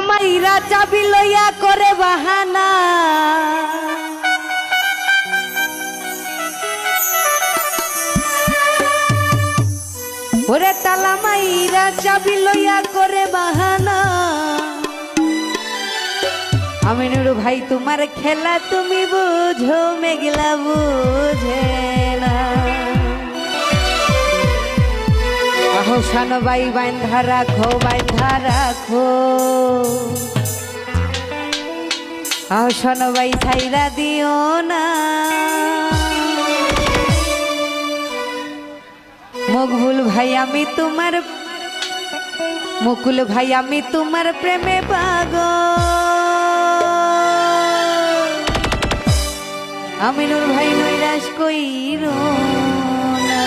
মাইরা চাবি লইয়া করে বাহানা, ওরে তালা মাইরা চাবি লইয়া করে বাহানা। আমিনুর ভাই তোমার খেলা তুমি বুঝো, মেঘলা বুঝে না। আহসান ভাই বান্ধা রাখো, বান্ধা রাখো, আহসান ভাই ছাইরা দিও না। মকবুল ভাই আমি তোমার, মুকুল ভাই আমি তোমার প্রেমে পাগল। আমিনুর ভাই নৈরাশ কইরো না।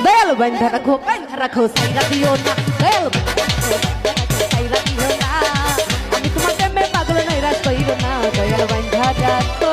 দয়ালু বান্ধা রাখো, বান্ধা রাখো, ছাইরা দিও না। দয়ালু ছাইরা দিও না। আমি তোমার প্রেমে পাগল, নৈরাশ কইরো না। দয়ালু বান্ধা রাখো।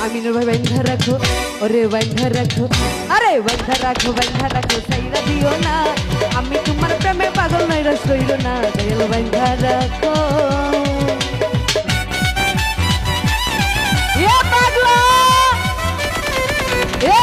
আমিনুর ভাই বান্ধা রাখো, ওরে বান্ধা রাখো, আরে বান্ধা রাখো, বান্ধা রাখো, ছাইরা দিও না। আমি তোমার প্রেমে পাগল, নৈরাশ কইরো না। দয়াল বান্ধা রাখো। এ পাগলা এ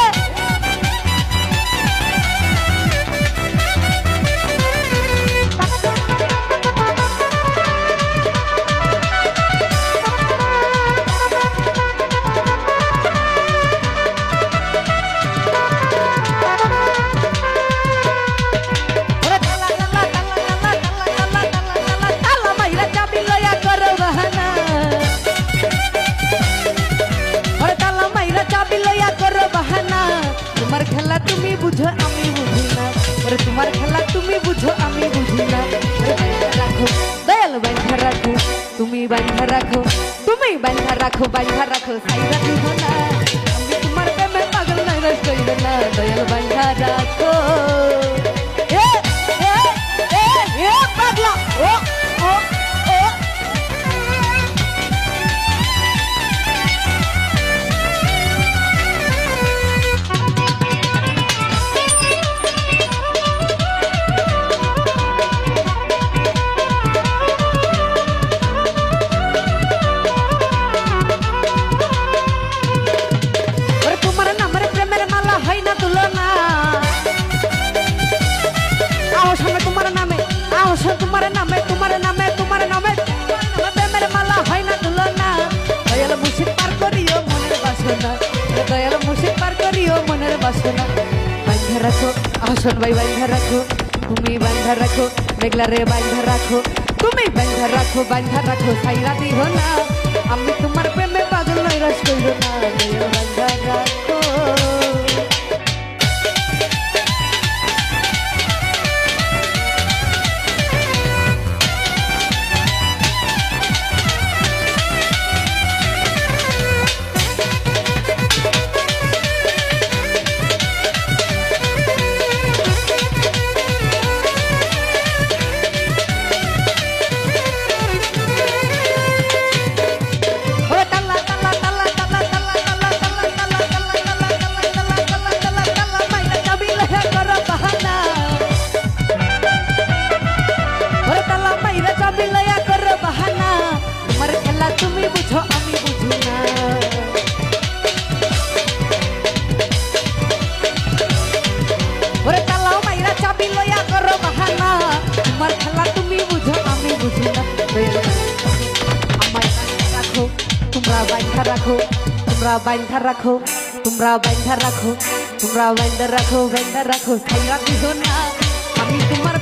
তোমার খেলা তুমি বুঝো আমি বুঝি না, ওরে তোমার খেলা তুমি বুঝো আমি বুঝি না। রাখো দয়াল বান্ধা রাখো, তুমি বান্ধা রাখো, তুমি বান্ধা রাখো, বান্ধা রাখো, ছাইরা দিও না। আমি তোমার প্রেমে পাগল, নৈরাশ কইরো না। দয়াল বান্ধা রাখো। এ এ এ এ পাগলা ও ও ও তোমার নামে, তোমার নামে, তোমার নামে প্রেমের মালা হয় না তুলনা। দয়াল মুর্শিদ পার করিও মনের বাসনা, দয়াল মুর্শিদ পার করিও মনের বাসনা। বান্ধা রাখো আহসান ভাই, বান্ধা রাখো, তুমি বান্ধা রাখো, মেঘলা রে বান্ধা রাখো, তুমি বান্ধা রাখো, বান্ধা রাখো, ছাইরা দিও না। আমি তোমার প্রেমে পাগল, নৈরাশ কইরো না। দয়াল বান্ধা রাখো। তুমি বুঝো আমি বুঝি না। ওরে তালাও মাইরা চাবি লইয়া করো বাহানা, তোমার খেলা তুমি বুঝো আমি বুঝি না। আমায় রাখো, তোমরা বান্ধা রাখো, তোমরা বান্ধা রাখো, তোমরা বাইন্ধা রাখো, তোমরা বাইন্ধা রাখো, বাইন্ধা রাখো, ছাইরা দিও না। আমি তোমার